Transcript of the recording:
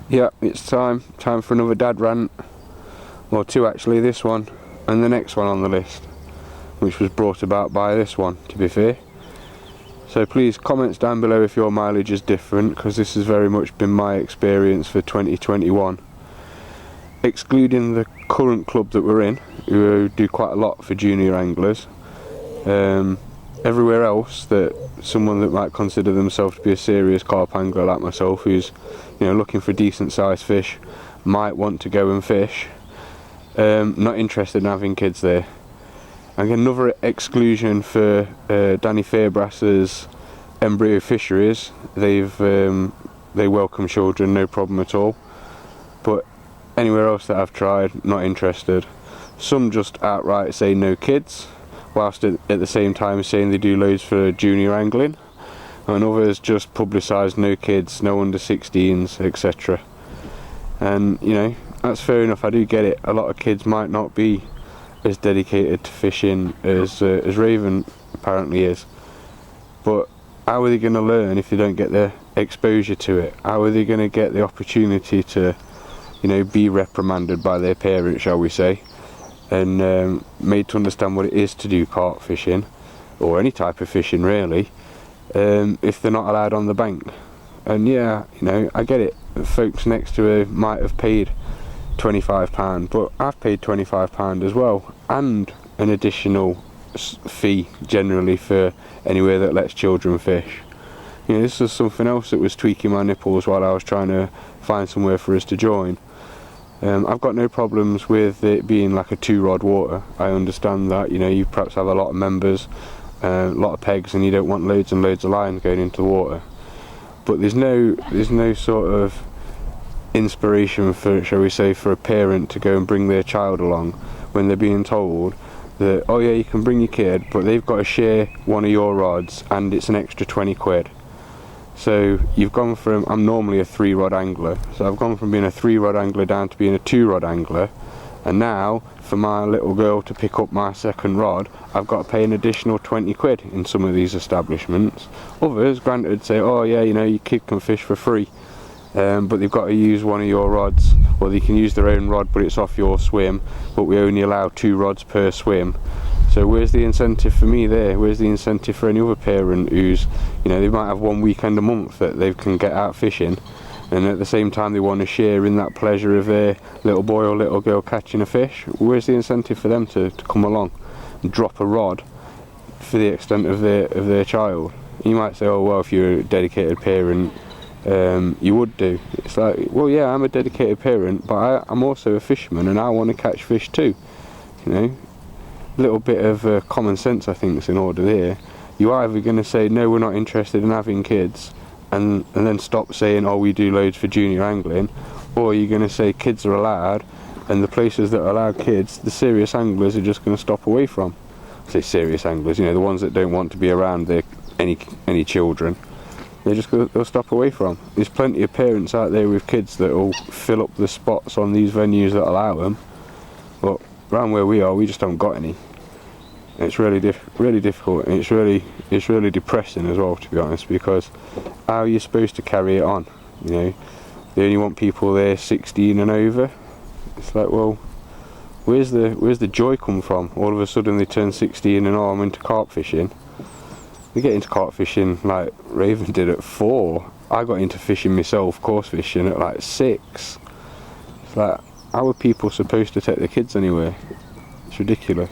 Yeah, it's time for another dad rant, or two actually, this one and the next one on the list, which was brought about by this one, to be fair. So please comments down below if your mileage is different, because this has very much been my experience for 2021. Excluding the current club that we're in, who do quite a lot for junior anglers, everywhere else that someone that might consider themselves to be a serious carp angler like myself, who's looking for decent sized fish, might want to go and fish, not interested in having kids there. And another exclusion for Danny Fairbrass's embryo fisheries. They welcome children, no problem at all, but anywhere else that I've tried, not interested. Some just outright say no kids, whilst at the same time saying they do loads for junior angling, and others just publicise no kids, no under 16s, etc. And that's fair enough, I do get it. A lot of kids might not be as dedicated to fishing as Raven apparently is, but how are they going to learn if they don't get the exposure to it? How are they going to get the opportunity to be reprimanded by their parents, shall we say, and made to understand what it is to do carp fishing, or any type of fishing really, if they're not allowed on the bank? And yeah, I get it, folks next to her might have paid £25, but I've paid £25 as well, and an additional fee generally for anywhere that lets children fish. This was something else that was tweaking my nipples while I was trying to find somewhere for us to join. I've got no problems with it being like a 2-rod water. I understand that you perhaps have a lot of members, a lot of pegs, and you don't want loads and loads of lines going into the water, but there's no sort of inspiration for, shall we say, for a parent to go and bring their child along when they're being told that, oh yeah, you can bring your kid, but they've got to share one of your rods and it's an extra 20 quid. So you've gone from, I'm normally a 3-rod angler, so I've gone from being a 3-rod angler down to being a 2-rod angler, and now for my little girl to pick up my second rod, I've got to pay an additional 20 quid in some of these establishments. Others, granted, say, oh yeah, your kid can fish for free, but they've got to use one of your rods, or they can use their own rod but it's off your swim, but we only allow 2 rods per swim. So where's the incentive for me there? Where's the incentive for any other parent who's, they might have one weekend a month that they can get out fishing, and at the same time they want to share in that pleasure of their little boy or little girl catching a fish? Where's the incentive for them to come along and drop a rod for the extent of their child? You might say, oh well, if you're a dedicated parent, you would do. It's like, well yeah, I'm a dedicated parent, but I'm also a fisherman and I want to catch fish too. A little bit of common sense I think is in order there. You're either going to say no, we're not interested in having kids, and then stop saying, oh we do loads for junior angling, or you're going to say kids are allowed, and the places that allow kids, the serious anglers are just going to stop away from. I say serious anglers, the ones that don't want to be around any children. They'll stop away from. There's plenty of parents out there with kids that will fill up the spots on these venues that allow them, but around where we are, we just haven't got any. It's really difficult, and it's really depressing as well, to be honest, because how are you supposed to carry it on? They only want people there 16 and over. It's like, well, where's the joy come from? All of a sudden they turn 16 and oh, I'm into carp fishing. They get into carp fishing like Raven did at 4. I got into fishing myself, course fishing, at like 6. It's like, how are people supposed to take their kids anywhere? It's ridiculous.